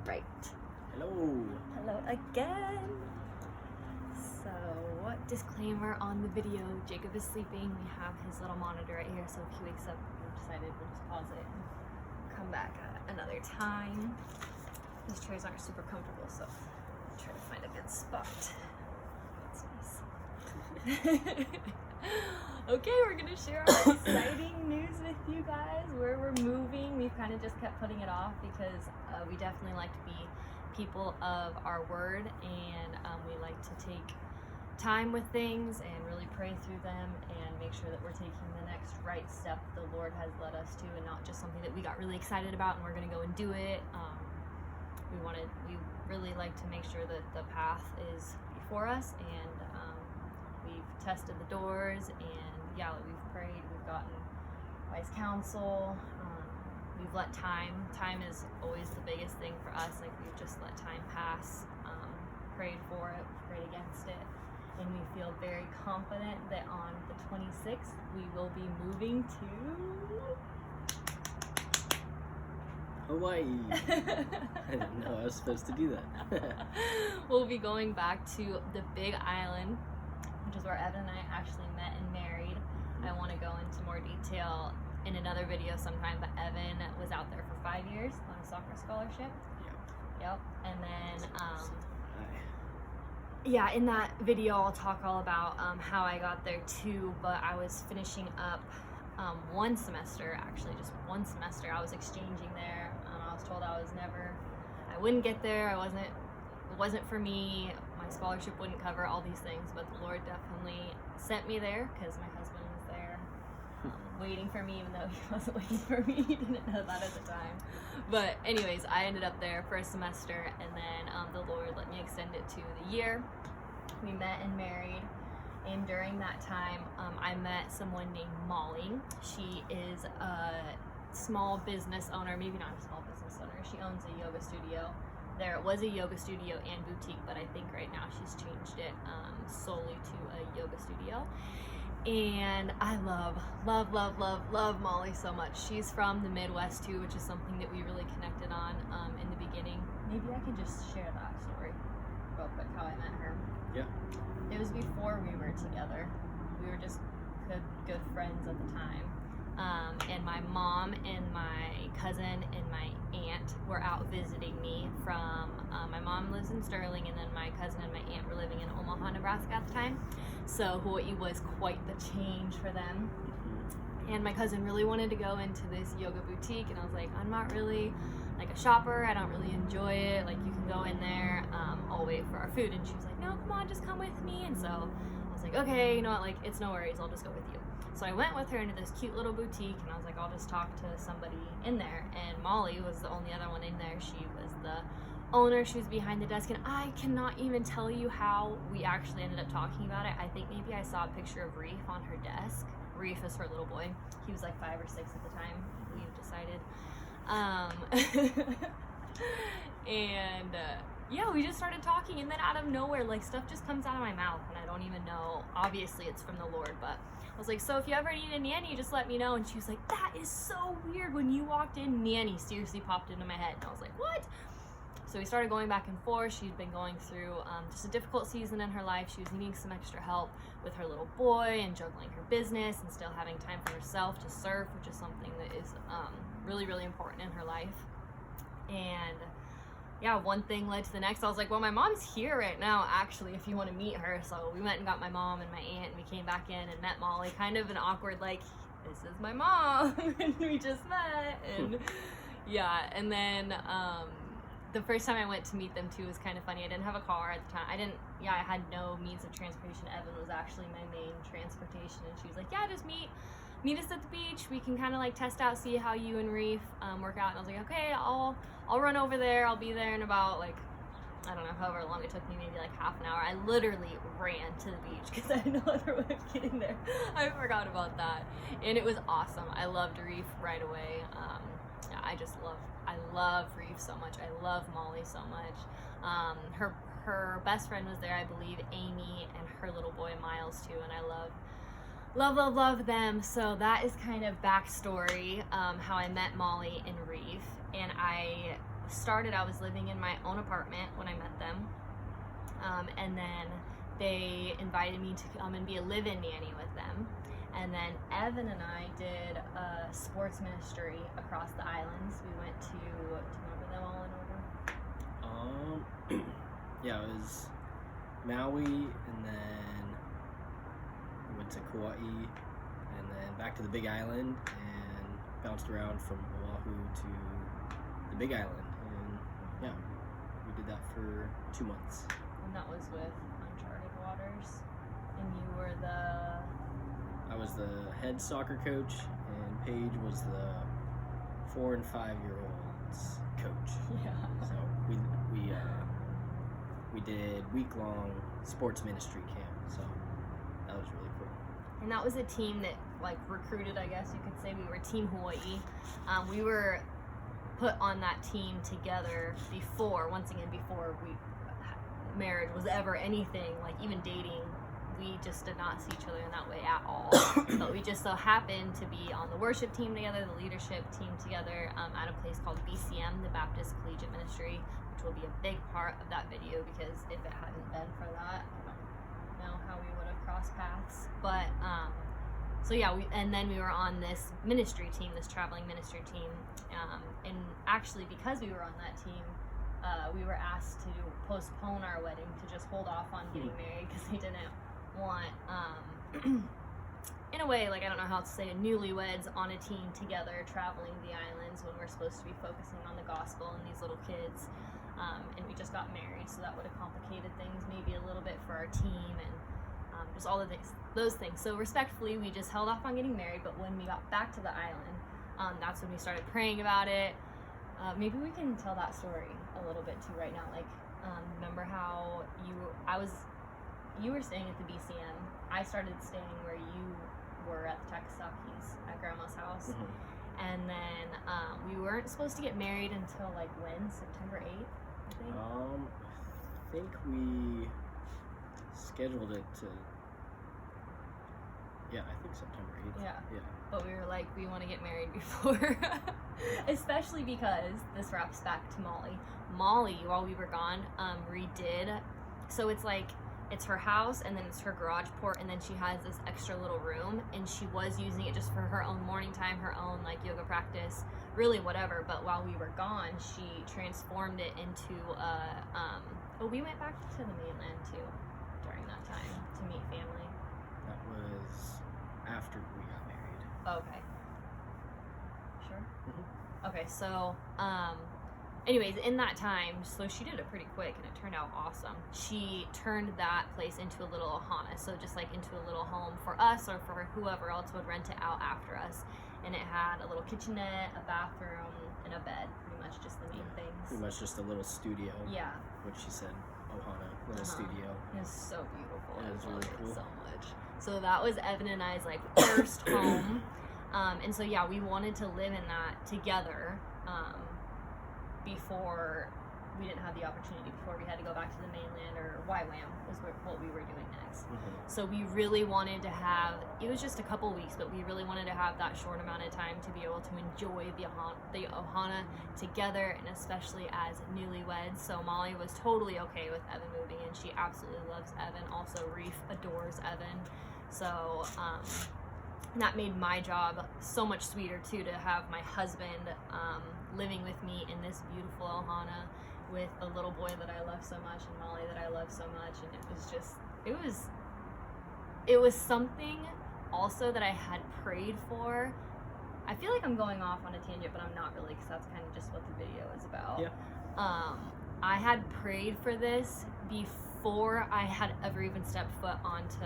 Right. Hello. Hello again. So, disclaimer on the video, Jacob is sleeping. We have his little monitor right here, so if he wakes up, we've decided we'll just pause it and come back at another time. These chairs aren't super comfortable, so I'll try to find a good spot. That's nice. Okay, we're gonna share our exciting news with you guys, where we're moving. We've kind of just kept putting it off because we definitely like to be people of our word, and we like to take time with things and really pray through them and make sure that we're taking the next right step the Lord has led us to, and not just something that we got really excited about and we're gonna go and do it. We really like to make sure that the path is before us, and we've tested the doors, and yeah, we've prayed, we've gotten wise counsel, we've let time is always the biggest thing for us. Like, we've just let time pass, prayed for it, prayed against it, and we feel very confident that on the 26th we will be moving to Hawaii. I didn't know I was supposed to do that. We'll be going back to the Big Island, which is where Evan and I actually met and married. I want to go into more detail in another video sometime, but Evan was out there for 5 years on a soccer scholarship. Yep. And then, yeah, in that video I'll talk all about how I got there too, but I was finishing up one semester, actually just one semester. I was exchanging there. I was told I wouldn't get there. It wasn't for me. My scholarship wouldn't cover all these things, but the Lord definitely sent me there because my husband was there waiting for me, even though he wasn't waiting for me. He didn't know that at the time. But anyways, I ended up there for a semester, and then the Lord let me extend it to the year. We met and married, and during that time I met someone named Molly. She is a small business owner, maybe not a small business owner. She owns a yoga studio. There was a yoga studio and boutique, but I think right now she's changed it solely to a yoga studio. And I love Molly so much. She's from the Midwest too, which is something that we really connected on in the beginning. Maybe I could just share that story real quick, how I met her. Yeah. It was before we were together. We were just good friends at the time. And my mom and my cousin and my aunt were out visiting me from, my mom lives in Sterling, and then my cousin and my aunt were living in Omaha, Nebraska at the time. So Hawaii was quite the change for them. And my cousin really wanted to go into this yoga boutique, and I was like, I'm not really like a shopper. I don't really enjoy it. Like, you can go in there, I'll wait for our food. And she was like, no, come on, just come with me. And so I was like, okay, you know what, like, it's no worries, I'll just go with you. So I went with her into this cute little boutique, and I was like, I'll just talk to somebody in there. And Molly was the only other one in there. She was the owner. She was behind the desk, and I cannot even tell you how we actually ended up talking about it. I think maybe I saw a picture of Reef on her desk. Reef is her little boy. He was like 5 or 6 at the time, we've decided. And yeah, we just started talking, and then out of nowhere, like, stuff just comes out of my mouth, and I don't even know. Obviously it's from the Lord, but I was like, so if you ever need a nanny, just let me know. And she was like, that is so weird. When you walked in, nanny seriously popped into my head. And I was like, what? So we started going back and forth. She'd been going through just a difficult season in her life. She was needing some extra help with her little boy and juggling her business and still having time for herself to serve, which is something that is really, really important in her life. And yeah, one thing led to the next. I was like, well, my mom's here right now, actually, if you want to meet her. So we went and got my mom and my aunt, and we came back in and met Molly. Kind of an awkward, like, this is my mom, and we just met. And yeah, and then the first time I went to meet them too was kind of funny. I didn't have a car at the time. I had no means of transportation. Evan was actually my main transportation, and she was like, yeah, just meet us at the beach. We can kind of like test out, see how you and Reef work out. And I was like, okay, I'll run over there. I'll be there in about, like, I don't know, however long it took me, maybe like half an hour. I literally ran to the beach because I had no other way of getting there. I forgot about that. And it was awesome. I loved Reef right away. Yeah, I love Reef so much. I love Molly so much. Her best friend was there, I believe, Amy, and her little boy Miles too. And I love them. So that is kind of backstory, how I met Molly and Reef. And I started, I was living in my own apartment when I met them. And then they invited me to come and be a live-in nanny with them. And then Evan and I did a sports ministry across the islands. We went to, do you remember them all in order? Yeah, it was Maui, and then we went to Kauai, and then back to the Big Island, and bounced around from Oahu to the Big Island. And yeah, we did that for 2 months. And that was with Uncharted Waters. And you were I was the head soccer coach, and Paige was the 4 and 5 year olds coach. Yeah. So we did week-long sports ministry camp. So that was really cool. And that was a team that like recruited, I guess you could say. We were Team Hawaii. We were put on that team together before marriage was ever anything, like even dating. We just did not see each other in that way at all. But we just so happened to be on the worship team together, the leadership team together, at a place called BCM, the Baptist Collegiate Ministry, which will be a big part of that video, because if it hadn't been for that, I don't know how we would have crossed paths. But so yeah, then we were on this ministry team, this traveling ministry team, and actually because we were on that team, we were asked to postpone our wedding, to just hold off on getting married, because they didn't want, in a way, like, I don't know how to say it, newlyweds on a team together traveling the islands when we're supposed to be focusing on the gospel and these little kids. And we just got married, so that would have complicated things maybe a little bit for our team, and just all of those things. So respectfully, we just held off on getting married. But when we got back to the island, that's when we started praying about it. Maybe we can tell that story a little bit too right now. Like, remember how you were staying at the BCM. I started staying where you were at the Takasakis at Grandma's house. Mm-hmm. And then we weren't supposed to get married until like when? September 8th, I think? I think we scheduled it to, I think September 8th. Yeah. But we were like, we want to get married before. Especially because, this wraps back to Molly. Molly, while we were gone, redid, so it's her house, and then it's her garage port, and then she has this extra little room, and she was using it just for her own morning time, her own like yoga practice, really whatever. But while we were gone, she transformed it into we went back to the mainland too during that time to meet family. That was after we got married. Okay. Sure? Mm-hmm. Okay, so anyways, in that time, so she did it pretty quick, and it turned out awesome. She turned that place into a little Ohana, so just like into a little home for us or for whoever else would rent it out after us. And it had a little kitchenette, a bathroom, and a bed, pretty much just the main things. Pretty much just a little studio. Yeah. Which she said, Ohana, little studio. It was so beautiful. Yeah, it was I loved really cool. it so much. So that was Evan and I's like first home. And so yeah, we wanted to live in that together. Before we didn't have the opportunity, before we had to go back to the mainland, or YWAM was what we were doing next. Mm-hmm. So we really wanted to have, it was just a couple weeks, but we really wanted to have that short amount of time to be able to enjoy the Ohana together, and especially as newlyweds. So Molly was totally okay with Evan moving in. She absolutely loves Evan. Also, Reef adores Evan. So that made my job so mumuch sweeter too, to have my husband living with me in this beautiful Ohana with a little boy that I love so much, and Molly that I love so much. And it was something also that I had prayed for. I feel like I'm going off on a tangent, but I'm not really, because that's kind of just what the video is about. Yeah. I had prayed for this before I had ever even stepped foot onto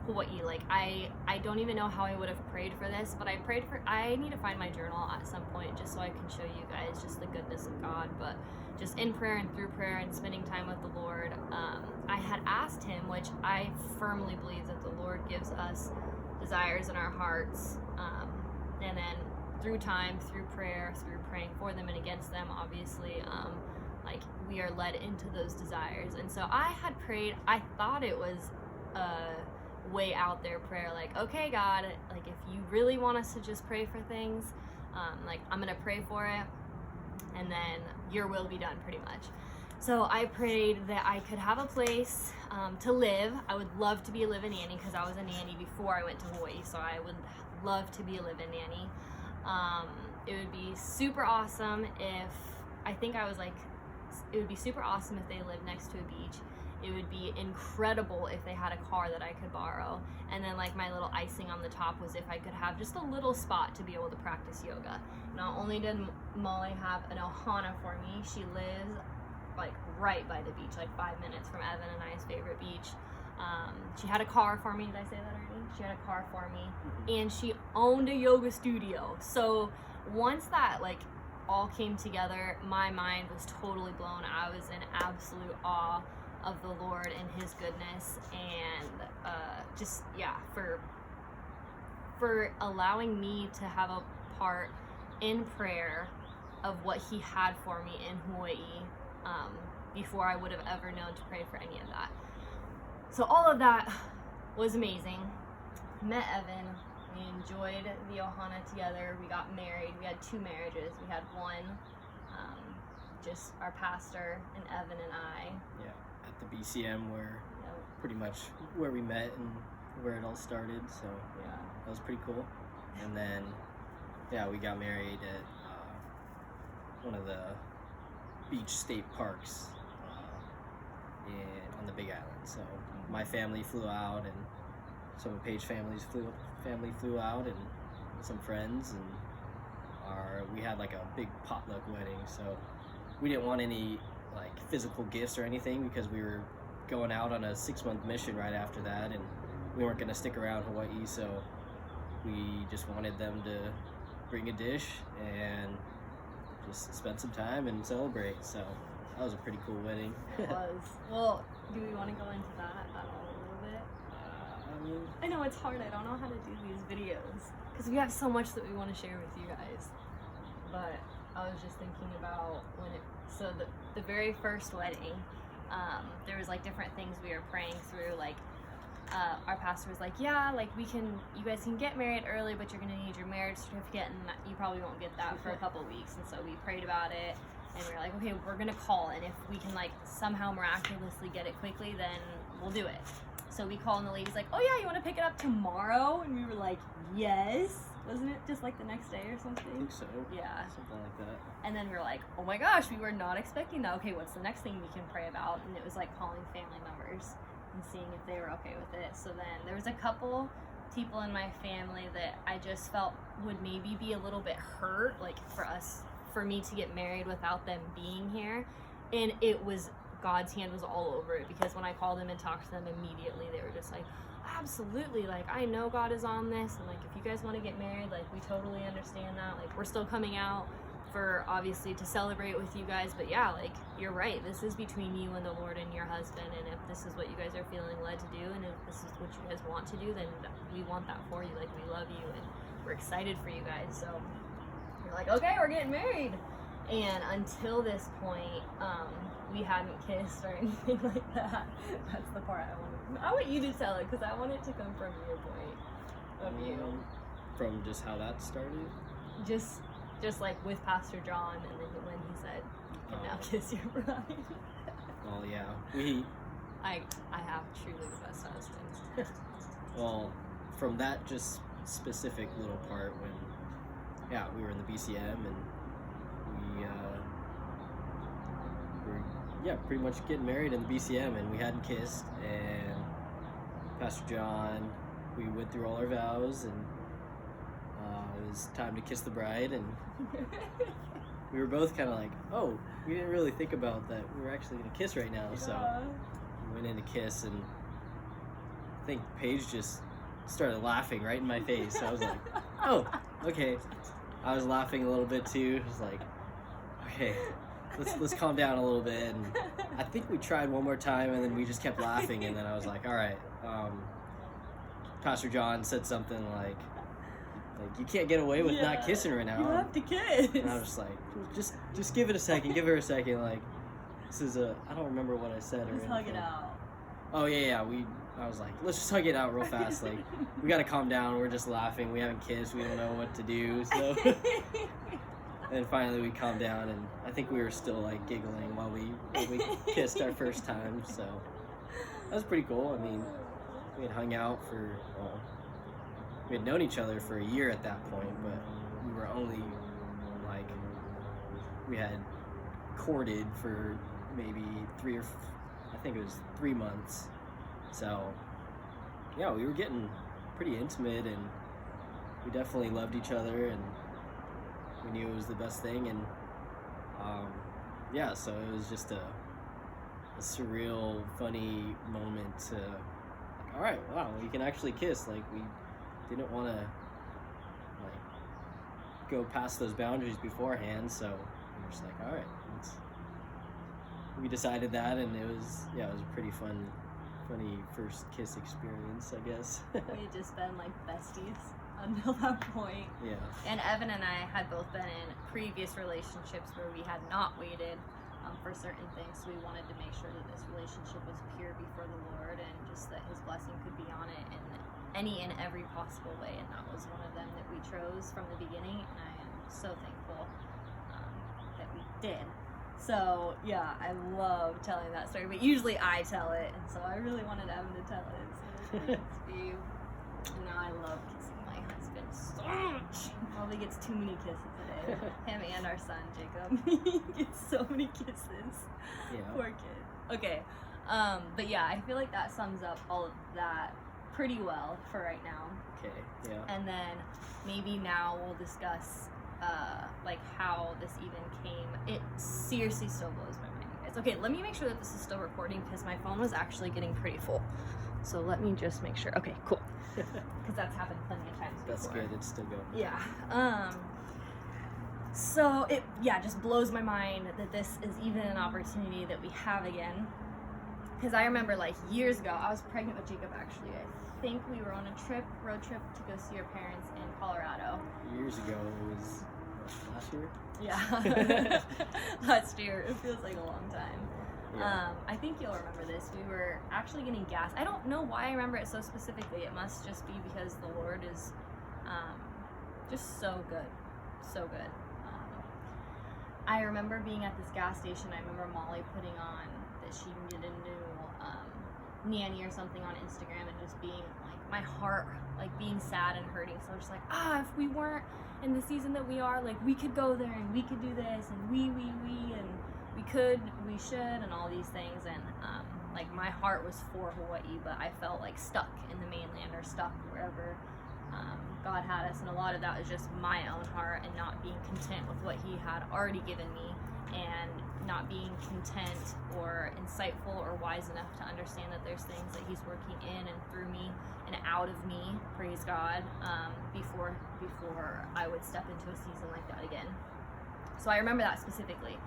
Hawaii. Like, I don't even know how I would have prayed for this, but I need to find my journal at some point just so I can show you guys just the goodness of God. But just in prayer and through prayer and spending time with the Lord, I had asked him, which I firmly believe that the Lord gives us desires in our hearts, and then through time, through prayer, through praying for them and against them, obviously, like, we are led into those desires. And so I had prayed. I thought it was way out there prayer, like, okay, God, like, if you really want us to just pray for things, like, I'm gonna pray for it. and then your will be done, pretty much. So I prayed that I could have a place to live. I would love to be a live-in nanny because I was a nanny before I went to Hawaii, so I would love to be a live-in nanny. It would be super awesome if, it would be super awesome if they lived next to a beach. It would be incredible if they had a car that I could borrow. And then like my little icing on the top was if I could have just a little spot to be able to practice yoga. Not only did Molly have an Ohana for me, she lives like right by the beach, like 5 minutes from Evan and I's favorite beach. She had a car for me. Did I say that already? She had a car for me, and she owned a yoga studio. So once that like all came together, my mind was totally blown. I was in absolute awe of the Lord and His goodness, and for allowing me to have a part in prayer of what He had for me in Hawaii, before I would have ever known to pray for any of that. So all of that was amazing. Met Evan. We enjoyed the Ohana together. We got married. We had 2 marriages. We had one, just our pastor and Evan and I. Yeah, at the BCM where pretty much where we met and where it all started. So yeah, that was pretty cool. And then we got married at one of the beach state parks on the Big Island. So my family flew out, and some of Paige's family flew out, and some friends, and we had like a big potluck wedding. So we didn't want any like physical gifts or anything because we were going out on a 6-month mission right after that, and we weren't going to stick around Hawaii. So we just wanted them to bring a dish and just spend some time and celebrate. So that was a pretty cool wedding. It was. Well, do we want to go into that at all a little bit? I know it's hard. I don't know how to do these videos because we have so much that we want to share with you guys. But I was just thinking about the very first wedding, there was like different things we were praying through. Like our pastor was like, yeah, like you guys can get married early, but you're gonna need your marriage certificate, and you probably won't get that for a couple weeks. And so we prayed about it, and we were like, okay, we're gonna call, and if we can like somehow miraculously get it quickly, then we'll do it. So we called, and the lady's like, oh yeah, you want to pick it up tomorrow? And we were like, yes. Wasn't it just like the next day or something? I think so. Yeah. Something like that. And then we were like, oh my gosh, we were not expecting that. Okay, what's the next thing we can pray about? And it was like calling family members and seeing if they were okay with it. So then there was a couple people in my family that I just felt would maybe be a little bit hurt, like for me to get married without them being here. And it was, God's hand was all over it, because when I called them and talked to them immediately, they were just like, absolutely, like I know God is on this, and like if you guys want to get married, like we totally understand that. Like we're still coming out for obviously to celebrate with you guys, but yeah, like you're right, this is between you and the Lord and your husband, and if this is what you guys are feeling led to do, and if this is what you guys want to do, then we want that for you. Like we love you and we're excited for you guys. So we're like, okay, we're getting married. And until this point, we hadn't kissed or anything like that. That's the part I want you to tell it, because I want it to come from your point of view. From just how that started? Just like with Pastor John, and then when he said, you can now kiss your bride. Well, yeah. I have truly the best husband. Well, from that just specific little part when, we were in the BCM, and we were pretty much getting married in the BCM, and we hadn't kissed, and Pastor John, we went through all our vows, and it was time to kiss the bride, and we were both kind of like, oh, we didn't really think about that we were actually going to kiss right now. Yeah. So we went in to kiss, and I think Paige just started laughing right in my face. So I was like, oh, okay. I was laughing a little bit too. I was like, okay, let's calm down a little bit. And I think we tried one more time, and then we just kept laughing, and then I was like, all right. Pastor John said something like you can't get away with not kissing right now. You have to kiss. And I was like, just give it a second, give her a second. Like, this is I don't remember what I said. Just hug it out. Oh yeah. I was like, let's just hug it out real fast. Like, we gotta calm down. We're just laughing. We haven't kissed. We don't know what to do. So And finally we calmed down, and I think we were still like giggling while we kissed our first time. So that was pretty cool. I mean, we had hung out for, well, we had known each other for a year at that point, but we were only like, we had courted for maybe I think it was 3 months. So yeah, we were getting pretty intimate, and we definitely loved each other, and we knew it was the best thing. And yeah, so it was just a surreal, funny moment to, like, all right, wow, we can actually kiss. Like, we didn't want to like go past those boundaries beforehand, so we were just like, all right, we decided that, and it was a pretty funny first kiss experience, I guess. We had just been like besties until that point. Yeah. And Evan and I had both been in previous relationships where we had not waited for certain things, so we wanted to make sure that this relationship was pure before the Lord, and just that His blessing could be on it in any and every possible way. And that was one of them that we chose from the beginning, and I am so thankful that we did. So yeah, I love telling that story, but usually I tell it, and so I really wanted Evan to tell it, so it's you. And now I love kissing my husband so much. He probably gets too many kisses a day. Him and our son Jacob. He gets so many kisses. Yeah. Poor kid. Okay, but yeah, I feel like that sums up all of that pretty well for right now. Okay. Yeah. And then maybe now we'll discuss like how this even came. It seriously still blows my mind, you guys. Okay, let me make sure that this is still recording, because my phone was actually getting pretty full. So let me just make sure. Okay, cool. Because that's happened plenty of times before. That's good. It's still going. Yeah. So it just blows my mind that this is even an opportunity that we have again. Because I remember like years ago, I was pregnant with Jacob actually. I think we were on a road trip to go see our parents in Colorado. Years ago, it was last year? Yeah. Last year. It feels like a long time. Yeah. I think you'll remember this. We were actually getting gas. I don't know why I remember it so specifically. It must just be because the Lord is just so good. So good. I remember being at this gas station. I remember Molly putting on that she needed a new nanny or something on Instagram, and just being like, my heart like being sad and hurting. So I was just like, if we weren't in the season that we are, like, we could go there and we could do this, and we and we should, and all these things. And like, my heart was for Hawaii, but I felt like stuck in the mainland, or stuck wherever God had us. And a lot of that was just my own heart, and not being content with what He had already given me, and not being content or insightful or wise enough to understand that there's things that He's working in and through me and out of me, praise God, before I would step into a season like that again. So I remember that specifically.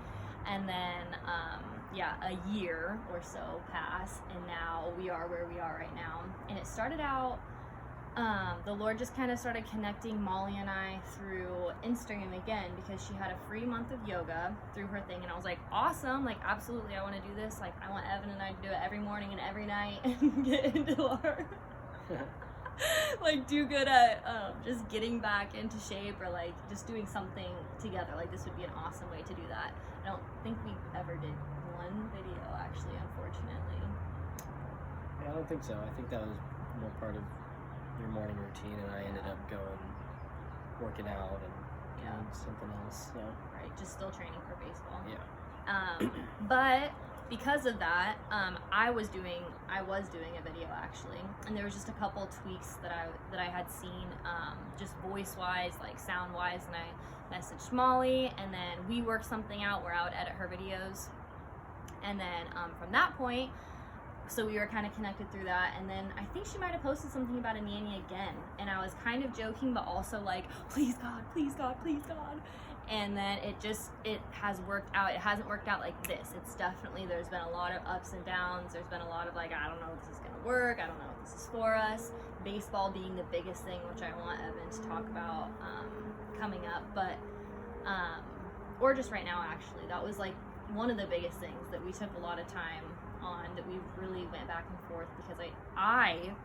And then a year or so passed, and now we are where we are right now. And it started out, the Lord just kind of started connecting Molly and I through Instagram again, because she had a free month of yoga through her thing, and I was like, awesome, like, absolutely, I want to do this. Like, I want Evan and I to do it every morning and every night, and get into our like, do good at just getting back into shape, or like just doing something together. Like, this would be an awesome way to do that. I don't think we ever did one video, actually, unfortunately. Yeah, I don't think so. I think that was more part of your morning routine, and I ended up working out and doing something else. Yeah. Right, just still training for baseball. Yeah. But because of that, I was doing a video actually, and there was just a couple tweaks that I had seen, just voice wise, like sound wise, and I messaged Molly, and then we worked something out where I would edit her videos, and then from that point, so we were kind of connected through that. And then I think she might have posted something about a nanny again, and I was kind of joking, but also like, please God, please God, please God. And then it has worked out. It hasn't worked out like this. It's definitely, there's been a lot of ups and downs. There's been a lot of like, I don't know if this is gonna work, I don't know if this is for us. Baseball being the biggest thing, which I want Evan to talk about coming up, but or just right now actually. That was like one of the biggest things that we took a lot of time on, that we really went back and forth, because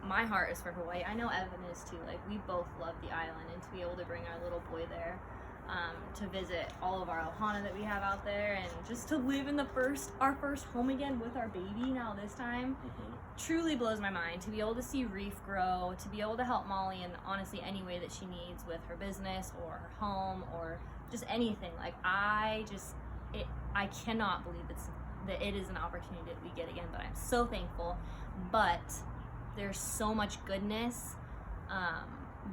my heart is for Hawaii. I know Evan is too. Like, we both love the island, and to be able to bring our little boy there, to visit all of our Ohana that we have out there, and just to live in our first home again with our baby now this time. Truly blows my mind to be able to see Reef grow, to be able to help Molly in honestly any way that she needs with her business or her home or just anything. Like I cannot believe that it is an opportunity that we get again, but I'm so thankful. But there's so much goodness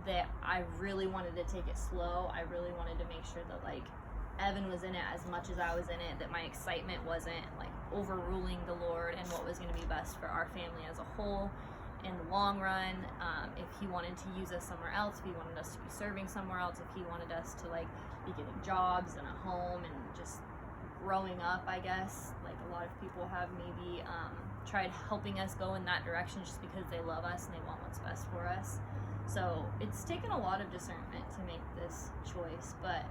that I really wanted to take it slow. I really wanted to make sure that like Evan was in it as much as I was in it, that my excitement wasn't like overruling the Lord and what was going to be best for our family as a whole in the long run. If he wanted to use us somewhere else, if he wanted us to be serving somewhere else, if he wanted us to like be getting jobs and a home and just growing up, I guess, like a lot of people have maybe tried helping us go in that direction just because they love us and they want what's best for us. So it's taken a lot of discernment to make this choice, but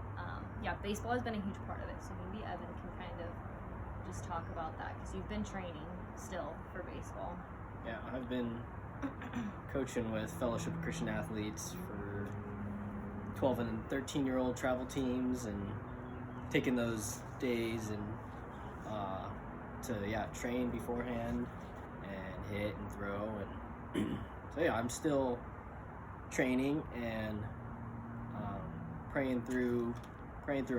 yeah, baseball has been a huge part of it. So maybe Evan can kind of just talk about that, because you've been training still for baseball. Yeah, I've been coaching with Fellowship of Christian Athletes for 12 and 13-year-old travel teams, and taking those days and to train beforehand and hit and throw, and so yeah, I'm still training and praying through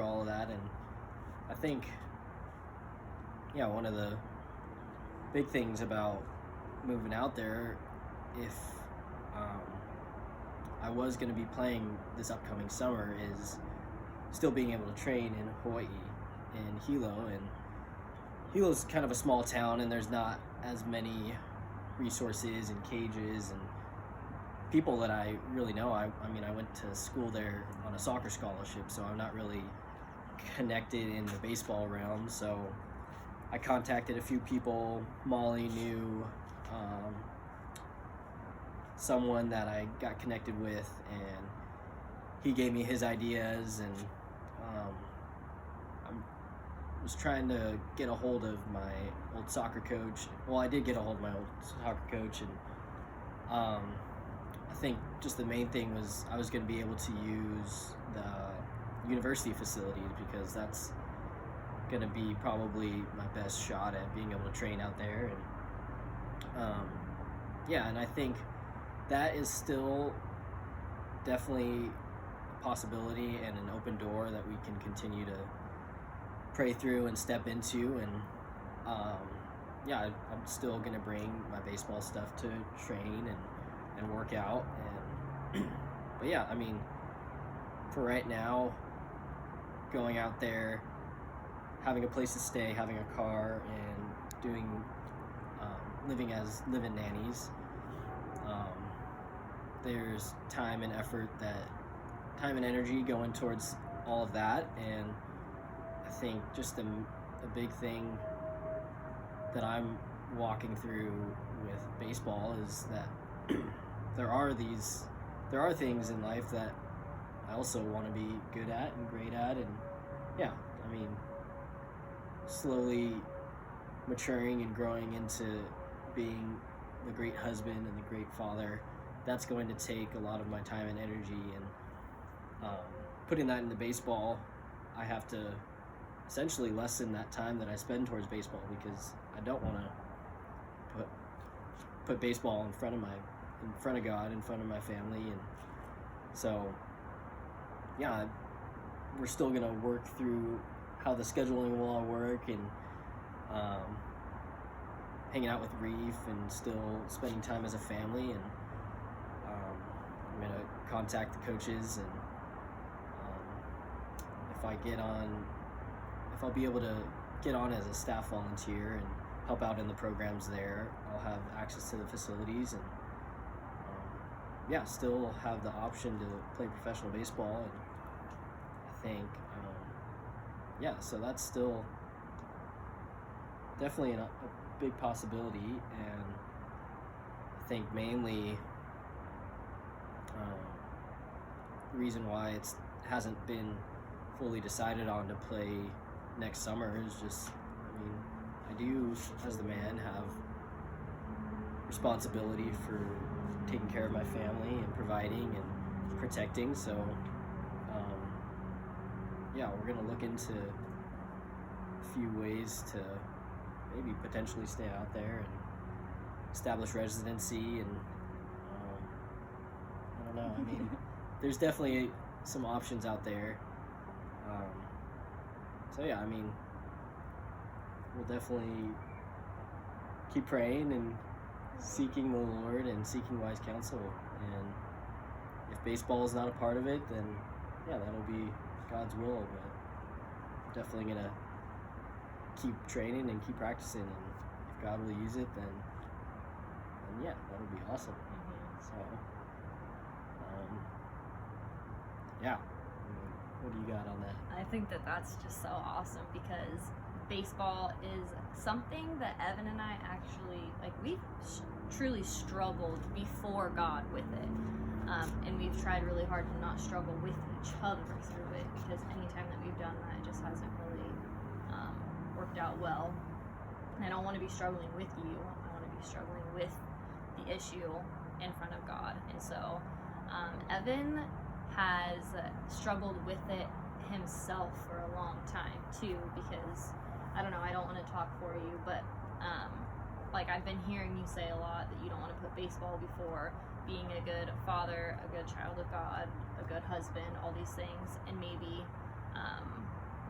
all of that. And I think one of the big things about moving out there, if I was going to be playing this upcoming summer, is still being able to train in Hawaii, in Hilo. And Hilo's kind of a small town, and there's not as many resources and cages and people that I really know. I mean, I went to school there on a soccer scholarship, so I'm not really connected in the baseball realm. So I contacted a few people. Molly knew someone that I got connected with, and he gave me his ideas, and I was trying to get a hold of my old soccer coach. Well, I did get a hold of my old soccer coach, and I think just the main thing was I was going to be able to use the university facilities, because that's going to be probably my best shot at being able to train out there. And and I think that is still definitely a possibility and an open door that we can continue to pray through and step into. And I'm still going to bring my baseball stuff to train and work out. And but yeah, I mean, for right now, going out there, having a place to stay, having a car, and doing living as live-in nannies, there's time and energy going towards all of that. And I think just a big thing that I'm walking through with baseball is that there are things in life that I also want to be good at and great at. And yeah, I mean, slowly maturing and growing into being the great husband and the great father, that's going to take a lot of my time and energy. And putting that into baseball, I have to essentially lessen that time that I spend towards baseball, because I don't want to put baseball in front of God, in front of my family. And so yeah, we're still going to work through how the scheduling will all work, and hanging out with Reef and still spending time as a family. And I'm going to contact the coaches, and if I'll be able to get on as a staff volunteer and help out in the programs there, I'll have access to the facilities, and still have the option to play professional baseball. And I think so that's still definitely a big possibility. And I think mainly the reason why it hasn't been fully decided on to play next summer is just, I mean, I do, as the man, have responsibility for taking care of my family and providing and protecting. So yeah, we're gonna look into a few ways to maybe potentially stay out there and establish residency, and I don't know. I mean, there's definitely some options out there. So yeah, I mean, we'll definitely keep praying and seeking the Lord and seeking wise counsel. And if baseball is not a part of it, then yeah, that'll be God's will. But definitely gonna keep training and keep practicing, and if God will use it, then yeah, that'll be awesome. So yeah, I mean, what do you got on that? I think that that's just so awesome, because baseball is something that Evan and I actually, like, we've truly struggled before God with it. And we've tried really hard to not struggle with each other through it, because anytime that we've done that, it just hasn't really worked out well. And I don't want to be struggling with you. I want to be struggling with the issue in front of God. And so Evan has struggled with it himself for a long time too, because I don't know, I don't want to talk for you, but like, I've been hearing you say a lot that you don't want to put baseball before being a good father, a good child of God, a good husband, all these things. And maybe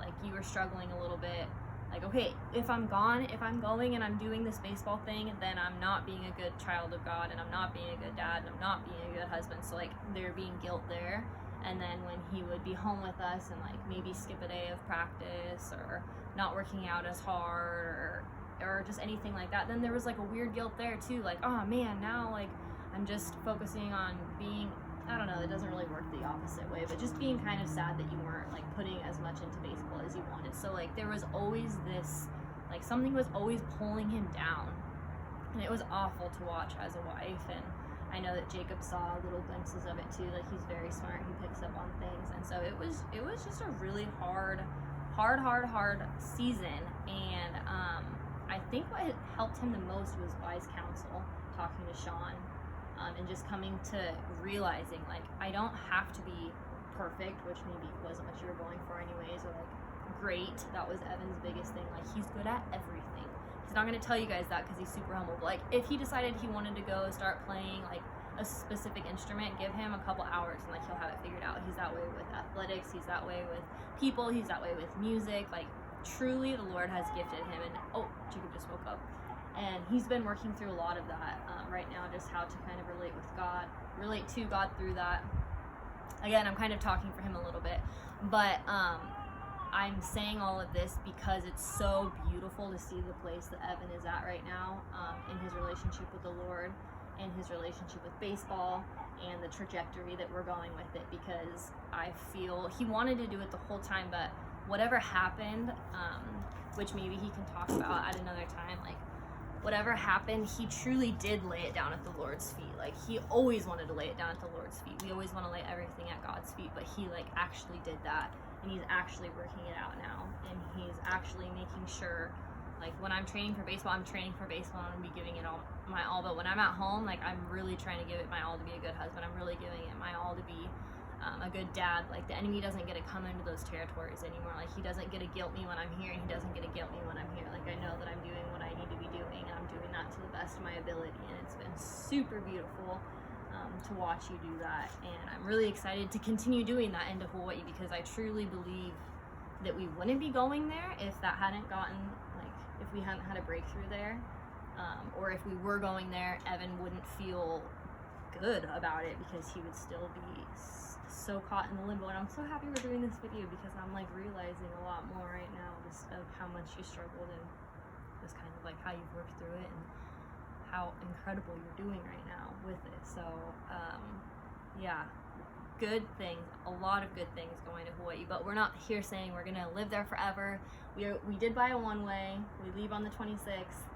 like, you were struggling a little bit, like, okay, if I'm going and I'm doing this baseball thing, then I'm not being a good child of God, and I'm not being a good dad, and I'm not being a good husband. So like, there being guilt there. And then when he would be home with us and like maybe skip a day of practice, or not working out as hard, or just anything like that, then there was like a weird guilt there too, like, oh man, now like I'm just focusing on being, I don't know, it doesn't really work the opposite way, but just being kind of sad that you weren't like putting as much into baseball as you wanted. So like, there was always this, like, something was always pulling him down, and it was awful to watch as a wife. And I know that Jacob saw little glimpses of it too. Like, he's very smart, he picks up on things. And so it was just a really hard season. And I think what helped him the most was wise counsel, talking to Sean, and just coming to realizing, like, I don't have to be perfect, which maybe wasn't what you were going for anyways, or like great. That was Evan's biggest thing. Like, he's good at everything. He's not going to tell you guys that because he's super humble, but like, if he decided he wanted to go start playing like a specific instrument, give him a couple hours and like, he'll have it figured out. He's that way with athletics, he's that way with people, he's that way with music. Like, truly, the Lord has gifted him. And oh, Jacob just woke up, and he's been working through a lot of that right now, just how to kind of relate to God through that. Again, I'm kind of talking for him a little bit, but I'm saying all of this because it's so beautiful to see the place that Evan is at right now, in his relationship with the Lord, and his relationship with baseball, and the trajectory that we're going with it. Because I feel he wanted to do it the whole time, but whatever happened, which maybe he can talk about at another time, like, whatever happened, he truly did lay it down at the Lord's feet. Like, he always wanted to lay it down at the Lord's feet. We always want to lay everything at God's feet, but he like actually did that. And he's actually working it out now, and he's actually making sure, like, when I'm training for baseball, I'm training for baseball, and I'm gonna be giving it all my all. But when I'm at home, like, I'm really trying to give it my all to be a good husband. I'm really giving it my all to be a good dad. Like, the enemy doesn't get to come into those territories anymore. Like, he doesn't get to guilt me when I'm here, and he doesn't get to guilt me when I'm here. Like, I know that I'm doing what I need to be doing, and I'm doing that to the best of my ability, and it's been super beautiful to watch you do that. And I'm really excited to continue doing that into Hawaii, because I truly believe that we wouldn't be going there if that hadn't gotten, like, if we hadn't had a breakthrough there, or if we were going there, Evan wouldn't feel good about it, because he would still be so caught in the limbo. And I'm so happy we're doing this video, because I'm like realizing a lot more right now just of how much you struggled, and just kind of like how you've worked through it, and how incredible you're doing right now with it. So yeah, good things, a lot of good things going to Hawaii. But we're not here saying we're gonna live there forever. We did buy a one-way. We leave on the 26th,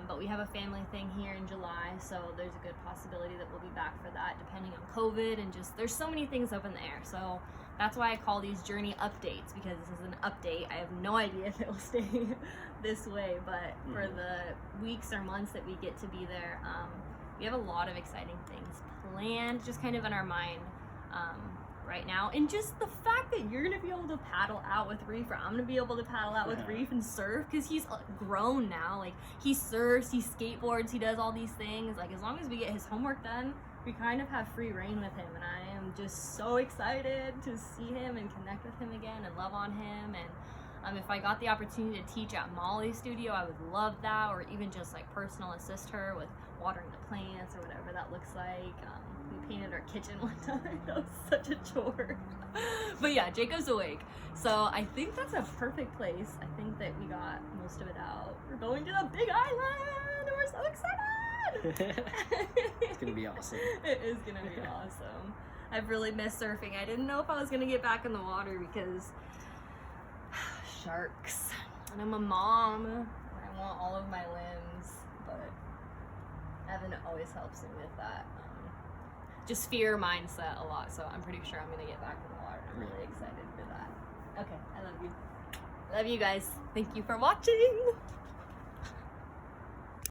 but we have a family thing here in July, so there's a good possibility that we'll be back for that, depending on COVID, and just, there's so many things up in the air. So that's why I call these journey updates, because this is an update. I have no idea if it will stay this way, but for the weeks or months that we get to be there, we have a lot of exciting things planned, just kind of in our mind, right now. And just the fact that you're gonna be able to paddle out with Reef, or I'm gonna be able to paddle out with Reef and surf, because he's grown now. Like, he surfs, he skateboards, he does all these things. Like, as long as we get his homework done, we kind of have free reign with him, and I am just so excited to see him and connect with him again and love on him. And if I got the opportunity to teach at Molly's studio, I would love that, or even just like personal assist her with watering the plants or whatever that looks like. We painted our kitchen one time. That was such a chore. But yeah, Jacob's awake. So I think that's a perfect place. I think that we got most of it out. We're going to the Big Island! We're so excited! It's gonna be awesome. It is gonna be awesome. I've really missed surfing. I didn't know if I was gonna get back in the water because sharks. And I'm a mom. And I want all of my limbs, but Evan always helps me with that. Just fear mindset a lot, so I'm pretty sure I'm gonna get back in the water. I'm really excited for that. Okay, I love you. Love you guys. Thank you for watching.